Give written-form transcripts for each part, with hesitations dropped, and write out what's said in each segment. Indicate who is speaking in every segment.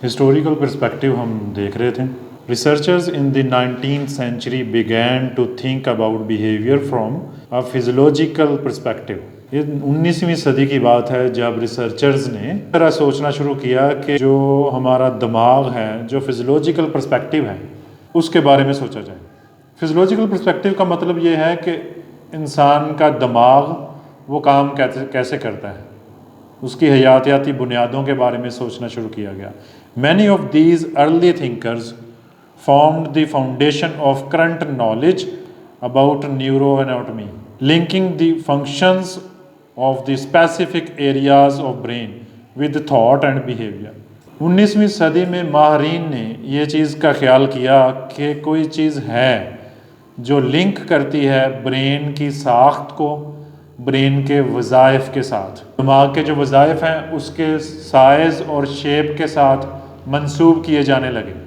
Speaker 1: Historical perspective हम देख रहे थे। Researchers in the 19th century began to think about behaviour from a physiological perspective. ये 19वीं सदी की बात है जब रिसर्चर्स ने तरह सोचना शुरू किया कि जो हमारा दिमाग है, जो फिजियोलॉजिकल पर्सपेक्टिव है, उसके बारे में सोचा जाए। फिजियोलॉजिकल पर्सपेक्टिव का मतलब ये है कि इंसान का दिमाग वो काम कैसे करता है, उसकी हयातियाती बुनियादों के बारे में सोचना शुरू किया गया। Many of these early thinkers formed the foundation of current knowledge about neuroanatomy, linking the functions of the specific areas of brain with thought and behavior। 19वीं सदी में माहरीन ने ये चीज़ का ख्याल किया कि कोई चीज़ है जो लिंक करती है ब्रेन की साख्त को ब्रेन के वज़ाइफ के साथ। दिमाग के जो वज़ाइफ हैं उसके साइज़ और शेप के साथ मंसूब किए जाने लगे।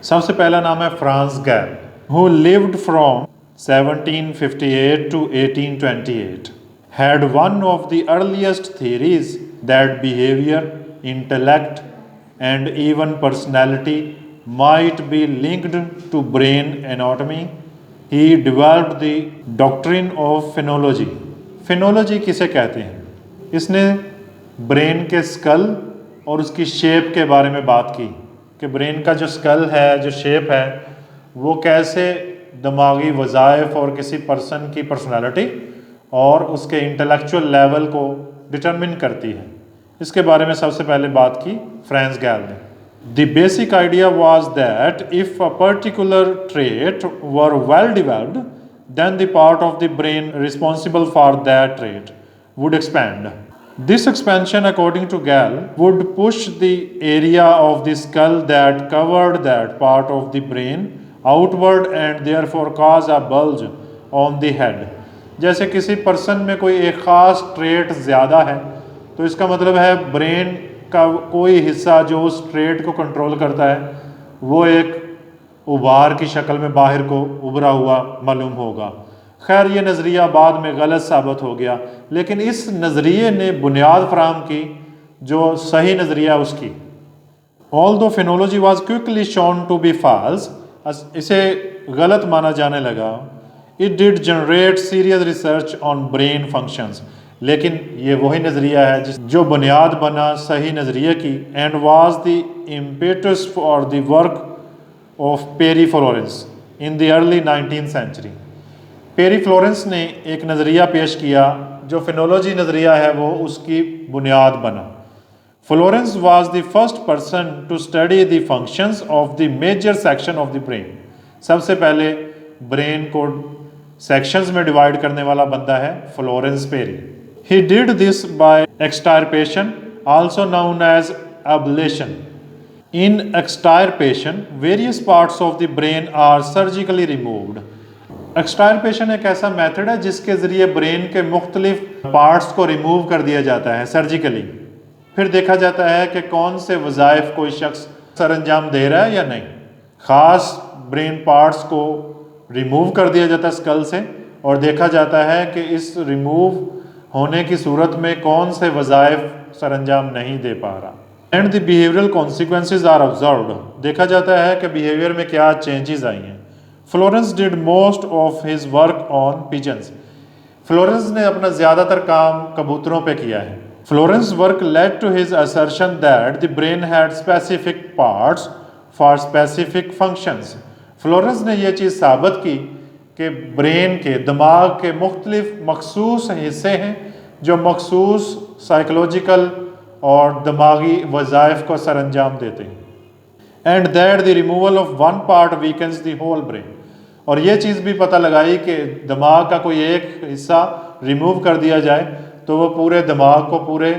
Speaker 1: सबसे पहला नाम है फ्रांस गैल, who lived from 1758 to 1828, had one of the earliest theories that behavior, intellect and even personality might be linked to brain anatomy। He developed the doctrine of phenology। Phenology किसे कहते हैं? इसने ब्रेन के school और उसकी shape के बारे में बात की कि ब्रेन का जो स्कल है, जो शेप है, वो कैसे दिमागी वज़ाइफ और किसी पर्सन की पर्सनालिटी और उसके इंटेलेक्चुअल लेवल को डिटरमिन करती है। इसके बारे में सबसे पहले बात की फ्रांस गैल ने। The basic idea was that if a particular trait were well developed then the part of the brain responsible for that trait would expand। This expansion, according to Gall, would push the area of the skull that covered that part of the brain outward and therefore cause a bulge on the head। जैसे किसी person में कोई एक ख़ास trait ज़्यादा है तो इसका मतलब है ब्रेन का कोई हिस्सा जो उस ट्रेट को कंट्रोल करता है वो एक उभार की शक्ल में बाहर को उभरा हुआ मालूम होगा। खैर ये नज़रिया बाद में गलत साबित हो गया, लेकिन इस नज़रिए ने बुनियाद फराहम की जो सही नज़रिया उसकी। Although phenology was quickly shown to be false, इसे गलत माना जाने लगा। It did generate serious research on brain functions, लेकिन ये वही नज़रिया है जो बुनियाद बना सही नज़रिए की। And was the impetus for the work of Pierre Flourens in the early 19th century. Pierre Flourens ने एक नज़रिया पेश किया जो फिनोलॉजी नज़रिया है वो उसकी बुनियाद बना। Flourens was the first person to study the functions of the major section of the brain. सबसे पहले ब्रेन को सेक्शंस में डिवाइड करने वाला बंदा है Florence Perry. He did this by extirpation, also known as ablation. In extirpation, various parts of the brain are surgically removed। एक्सटायरपेशन एक ऐसा मेथड है जिसके ज़रिए ब्रेन के मुख्तलिफ पार्ट्स को रिमूव कर दिया जाता है सर्जिकली। फिर देखा जाता है कि कौन से वज़ाइफ कोई शख्स सर अंजाम दे रहा है या नहीं। ख़ास ब्रेन पार्ट्स को रिमूव कर दिया जाता है स्कल से और देखा जाता है कि इस रिमूव होने की सूरत में कौन से वज़ाइफ सर अंजाम नहीं दे पा रहा। And the behavioural consequences are observed, देखा जाता है कि बिहेवियर में क्या चेंजेस आई हैं। Flourens did most of his work on pigeons. Flourens ने अपना ज़्यादातर काम कबूतरों पे किया है। Flourens work led to his assertion that the brain had specific parts for specific functions. Flourens ने यह चीज़ साबित की कि ब्रेन के दिमाग के मुख्तलिफ मखसूस हिस्से हैं जो मखसूस साइकोलॉजिकल और दिमागी वज़ाइफ को सर अंजाम देते हैं। And that the removal of one part weakens the whole brain. और ये चीज़ भी पता लगाई कि दिमाग का कोई एक हिस्सा रिमूव कर दिया जाए तो वो पूरे दिमाग को, पूरे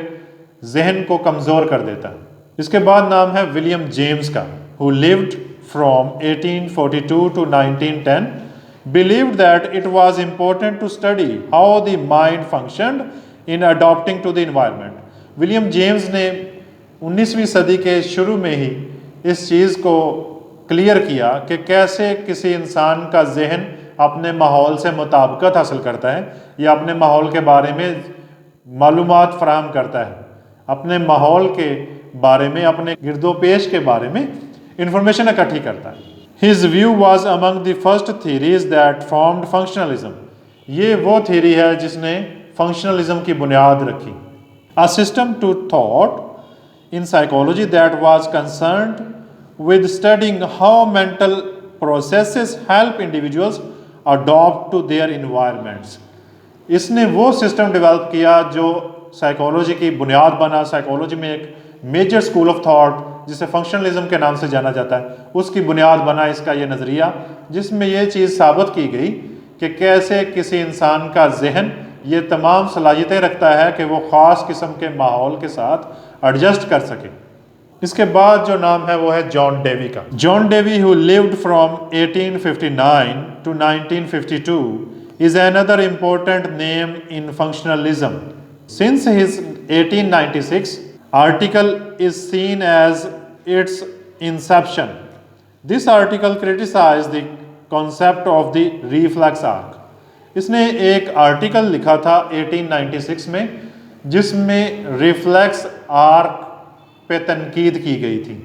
Speaker 1: जहन को कमज़ोर कर देता है। इसके बाद नाम है विलियम जेम्स का, who lived from 1842 to 1910, believed that it was important to study how the mind functioned in adopting to the environment. William James ने 19वीं सदी के शुरू में ही इस चीज़ को क्लियर किया कि कैसे किसी इंसान का जहन अपने माहौल से मुताबिकत हासिल करता है या अपने माहौल के बारे में मालूमात फराहम करता है। अपने माहौल के बारे में, अपने गिरदोपेश के बारे में इंफॉर्मेशन इकट्ठी करता है। His view was among the first theories that formed functionalism. ये वो थ्योरी है जिसने फंक्शनलिज्म की बुनियाद रखी। A system to thought in psychology that was concerned with studying how mental processes help individuals adopt to their environments. इसने वो system develop किया जो साइकोलॉजी की बुनियाद बना। साइकोलॉजी में एक मेजर स्कूल ऑफ थॉट जिसे फंक्शनलिज्म के नाम से जाना जाता है, उसकी बुनियाद बना इसका ये नज़रिया, जिसमें ये चीज़ साबित की गई कि कैसे किसी इंसान का जहन ये तमाम सलाहियतें रखता है कि वो ख़ास किस्म के माहौल के साथ एडजस्ट कर सके। इसके बाद जो नाम है वो है जॉन डेवी का। John Dewey, who lived from 1859 to 1952, is another important name in functionalism. Since his 1896 article is seen as its inception, this article criticized the concept of the reflex arc. इसने एक article लिखा था 1896 में जिसमें reflex arc पे तनकीद की गई थी।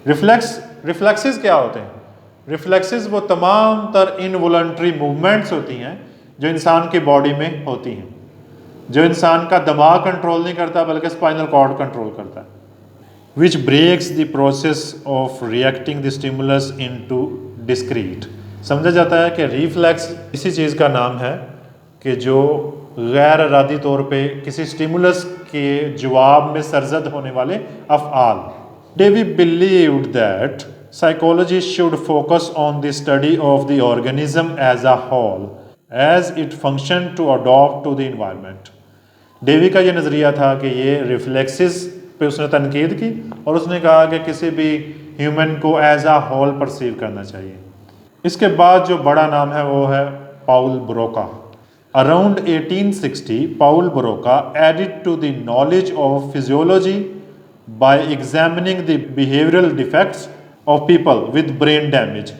Speaker 1: रिफ्लेक्सेस क्या होते हैं? रिफ्लेक्सेस वो तमाम तर इनवॉलंटरी मूवमेंट्स होती हैं जो इंसान की बॉडी में होती हैं, जो इंसान का दिमाग कंट्रोल नहीं करता बल्कि स्पाइनल कॉर्ड कंट्रोल करता है, which breaks the process of reacting the stimulus into discrete. समझा जाता है कि रिफ्लेक्स इसी चीज़ का नाम है कि जो गैर इरादी तौर पे किसी स्टिमुलस के जवाब में सरजद होने वाले अफ़आल। Dewey believed that psychology should focus on the study of the organism as a whole as it functioned to adapt to the environment. Dewey का ये नज़रिया था कि ये रिफ्लेक्सेस पे उसने तनकीद की और उसने कहा कि किसी भी ह्यूमन को एज आ होल परसीव करना चाहिए। इसके बाद जो बड़ा नाम है वो है Paul Broca. Around 1860 Paul Broca added to the knowledge of physiology by examining the behavioural defects of people with brain damage.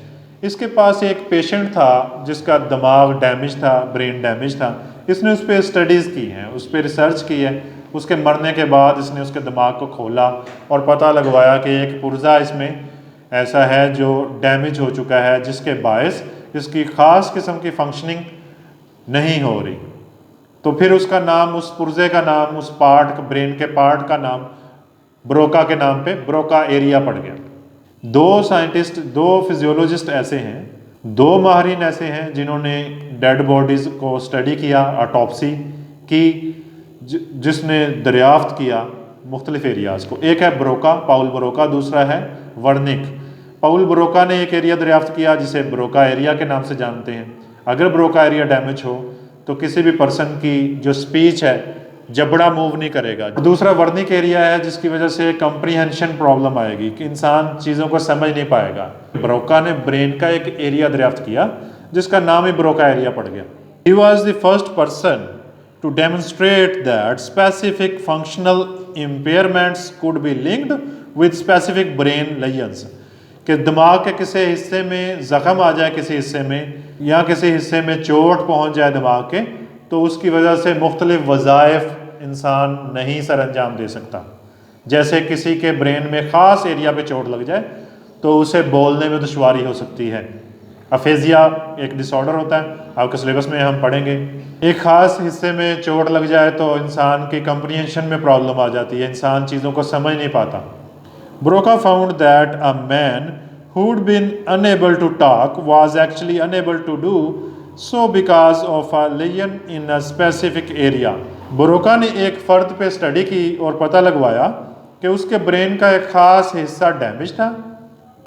Speaker 1: इसके पास एक पेशेंट था जिसका दिमाग डैमेज था, ब्रेन डैमेज था। इसने उस पर स्टडीज़ की हैं, उस पर रिसर्च की है। उसके मरने के बाद इसने उसके दिमाग को खोला और पता लगवाया कि एक पुर्जा इसमें ऐसा है जो डैमेज हो चुका है, जिसके बायस इसकी ख़ास किस्म की फंक्शनिंग नहीं हो रही। तो फिर उसका नाम, उस पुर्जे का नाम, उस पार्ट, ब्रेन के पार्ट का नाम ब्रोका के नाम पे ब्रोका एरिया पड़ गया। दो साइंटिस्ट, दो फिजियोलॉजिस्ट ऐसे हैं, दो माहिरीन ऐसे हैं जिन्होंने डेड बॉडीज़ को स्टडी किया, ऑटोप्सी की, जिसने दरियाफ्त किया मुख्तलिफ एरियाज़ को। एक है ब्रोका, पाउल ब्रोका, दूसरा है वर्निक। पाउल ब्रोका ने एक एरिया दरियाफ्त किया जिसे ब्रोका एरिया के नाम से जानते हैं। अगर ब्रोका एरिया डैमेज हो तो किसी भी पर्सन की जो स्पीच है, जबड़ा मूव नहीं करेगा। दूसरा वर्निक एरिया है जिसकी वजह से कंप्रीहेंशन प्रॉब्लम आएगी कि इंसान चीज़ों को समझ नहीं पाएगा। ब्रोका ने ब्रेन का एक एरिया दरियाफ्त किया जिसका नाम ही ब्रोका एरिया पड़ गया। He was the first person to demonstrate that specific functional impairments could be linked with specific brain lesions. कि दिमाग के किसी हिस्से में ज़ख़म आ जाए, किसी हिस्से में, या किसी हिस्से में चोट पहुँच जाए दिमाग के, तो उसकी वजह से मुख्तलिफ वज़ाइफ इंसान नहीं सर अंजाम दे सकता। जैसे किसी के ब्रेन में ख़ास एरिया पे चोट लग जाए तो उसे बोलने में दुश्वारी हो सकती है। अफेजिया एक डिसऑर्डर होता है, आपके सिलेबस में हम पढ़ेंगे। एक ख़ास हिस्से में चोट लग जाए तो इंसान की कंप्रीहेंशन में प्रॉब्लम आ जाती है, इंसान चीज़ों को समझ नहीं पाता। Broca found that a man who'd been unable to talk was actually unable to do so because of a lesion in a specific area. Broca ने एक फ़र्द पे स्टडी की और पता लगवाया कि उसके ब्रेन का एक ख़ास हिस्सा डैमेज था,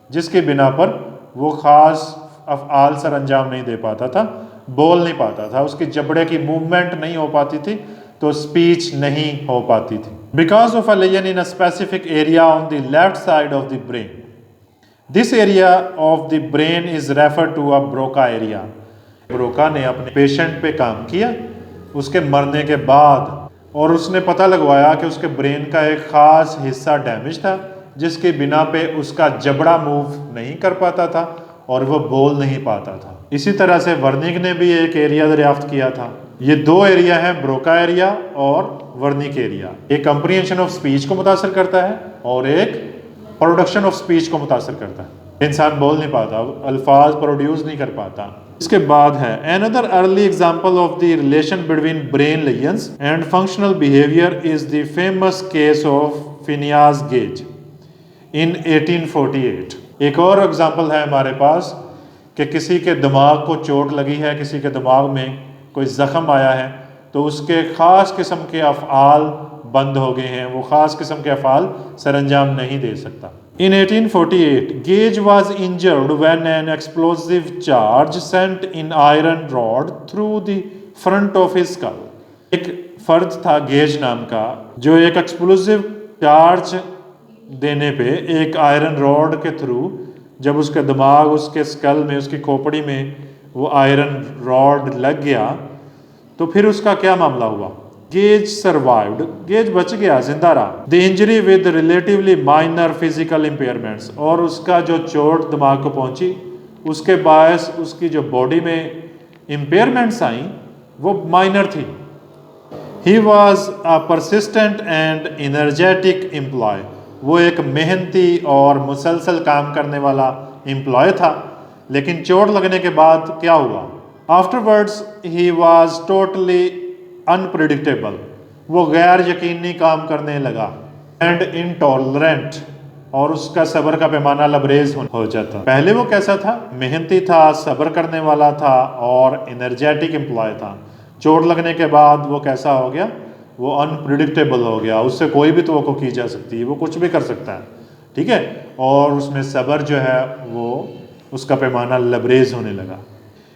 Speaker 1: जिसकी बिना पर वो ख़ास अफ़आल सर अंजाम नहीं दे पाता था, बोल नहीं पाता था, उसकी जबड़े की मूवमेंट नहीं हो पाती थी, तो स्पीच नहीं हो पाती थी। Because of a lesion in a specific area on the left side of the brain, this area of the brain is refer to a Broca area. Broca ने अपने पेशेंट पे काम किया उसके मरने के बाद, और उसने पता लगवाया कि उसके ब्रेन का एक ख़ास हिस्सा डैमेज था, जिसकी बिना पे उसका जबड़ा मूव नहीं कर पाता था और वो बोल नहीं पाता था। इसी तरह से वर्निक ने भी एक एरिया दरियाफ्त किया था ये दो एरिया है, ब्रोका एरिया और वर्निक एरिया। एक कंप्रीहेंशन ऑफ स्पीच को मुतासर करता है और एक प्रोडक्शन ऑफ स्पीच को मुतासर करता है। इंसान बोल नहीं पाता, अल्फाज प्रोड्यूस नहीं कर पाता। इसके बाद है another early example of the relation between brain lesions and functional behaviour is the famous case of Phineas Gage in 1848। एक और एग्जांपल है हमारे पास कि किसी के दिमाग को चोट लगी है, किसी के दिमाग में कोई ज़ख़म आया है, तो उसके ख़ास किस्म के अफ़आल बंद हो गए हैं, वो ख़ास किस्म के अफ़आल सरअंजाम नहीं दे सकता। In 1848, Gage was injured when an explosive charge sent in iron rod through the front of his skull. एक फर्द था गेज नाम का, जो एक एक्सप्लोसिव चार्ज देने पे एक आयरन रॉड के थ्रू जब उसका दिमाग, उसके स्कल में, उसकी खोपड़ी में वो आयरन रॉड लग गया, तो फिर उसका क्या मामला हुआ? गेज सर्वाइव्ड, गेज बच गया, जिंदा रहा। The injury with relatively minor physical impairments, और उसका जो चोट दिमाग को पहुंची उसके बायस उसकी जो बॉडी में इम्पेयरमेंट्स आई वो माइनर थी। He was a persistent and energetic employ, वो एक मेहनती और मुसलसल काम करने वाला एम्प्लॉय था। लेकिन चोट लगने के बाद क्या हुआ? Afterwards he was totally unpredictable, वो गैर यकीनी काम करने लगा। एंड इनटॉलरेंट, और उसका सब्र का पैमाना लबरेज हो जाता। पहले वो कैसा था? मेहनती था, सब्र करने वाला था और एनर्जेटिक एम्प्लॉय था। चोट लगने के बाद वो कैसा हो गया? वो अनप्रिडिक्टेबल हो गया, उससे कोई भी तवक्को की जा सकती है, वो कुछ भी कर सकता है, ठीक है। और उसमें सब्र जो है वो उसका पैमाना लबरेज होने लगा।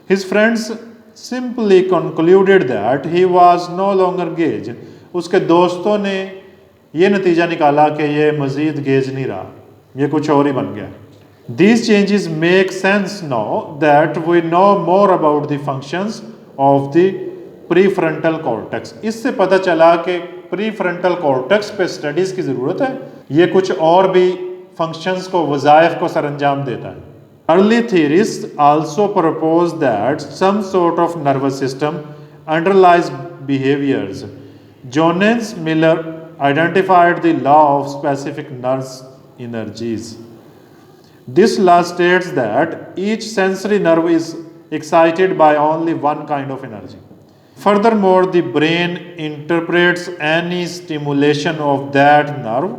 Speaker 1: His friends simply concluded that he was no longer Gage, उसके दोस्तों ने ये नतीजा निकाला कि ये मजीद गेज नहीं रहा, ये कुछ और ही बन गया। These changes make sense now that we know more about the functions of the prefrontal cortex. इससे पता चला कि प्रीफ्रंटल कॉर्टेक्स पे स्टडीज की ज़रूरत है, ये कुछ और भी फंक्शंस को, वज़ाइफ को सरअंजाम देता है। Early theorists also proposed that some sort of nervous system underlies behaviors. Johannes Miller identified the law of specific nerve energies. This law states that each sensory nerve is excited by only one kind of energy. Furthermore, the brain interprets any stimulation of that nerve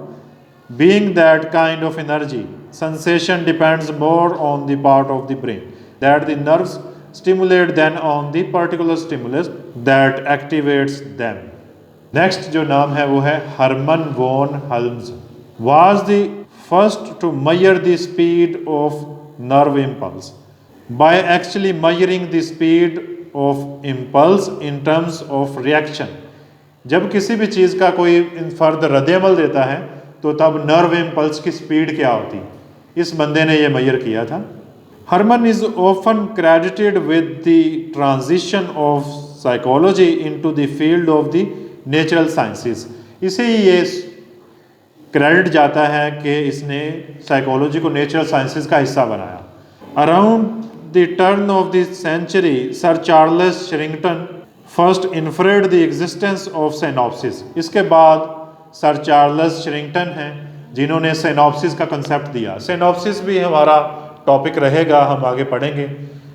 Speaker 1: being that kind of energy. Sensation depends more on the part of the brain that the nerves stimulate than on the particular stimulus that activates them. Next जो नाम है वो है Hermann von Helms, was the first to measure the speed of nerve impulse by actually measuring the speed of impulse in terms of reaction. जब किसी भी चीज़ का कोई फर्द रद्द-ए-अमल देता है तो तब नर्व इम्पल्स की स्पीड क्या होती, इस बंदे ने ये मेजर किया था। Hermann is often credited with the transition of psychology into the field of the natural sciences. इसे ये क्रेडिट जाता है कि इसने साइकोलॉजी को नेचुरल साइंसेस का हिस्सा बनाया। Around the turn of the century Sir Charles Sherrington first inferred the existence of synapses. इसके बाद सर चार्ल्स शेरिंगटन हैं जिन्होंने सिनॉप्सिस का कंसेप्ट दिया। सिनॉप्सिस भी हमारा टॉपिक रहेगा, हम आगे पढ़ेंगे।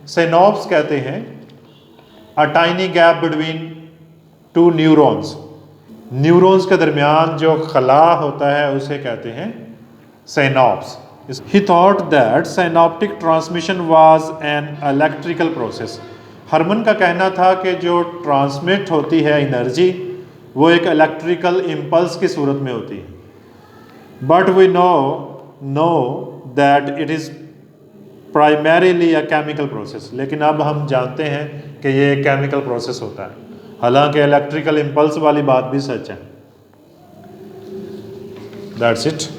Speaker 1: सिनॉप्स कहते हैं a tiny gap between two neurons, neurons के दरमियान जो खला होता है उसे कहते हैं synapse. He thought that synaptic transmission was an electrical process. Hermann का कहना था कि जो ट्रांसमिट होती है एनर्जी वो एक इलेक्ट्रिकल इम्पल्स की सूरत में होती है। But we know that it is primarily a chemical process, लेकिन अब हम जानते हैं कि ये एक केमिकल प्रोसेस होता है, हालांकि इलेक्ट्रिकल इम्पल्स वाली बात भी सच है। That's it.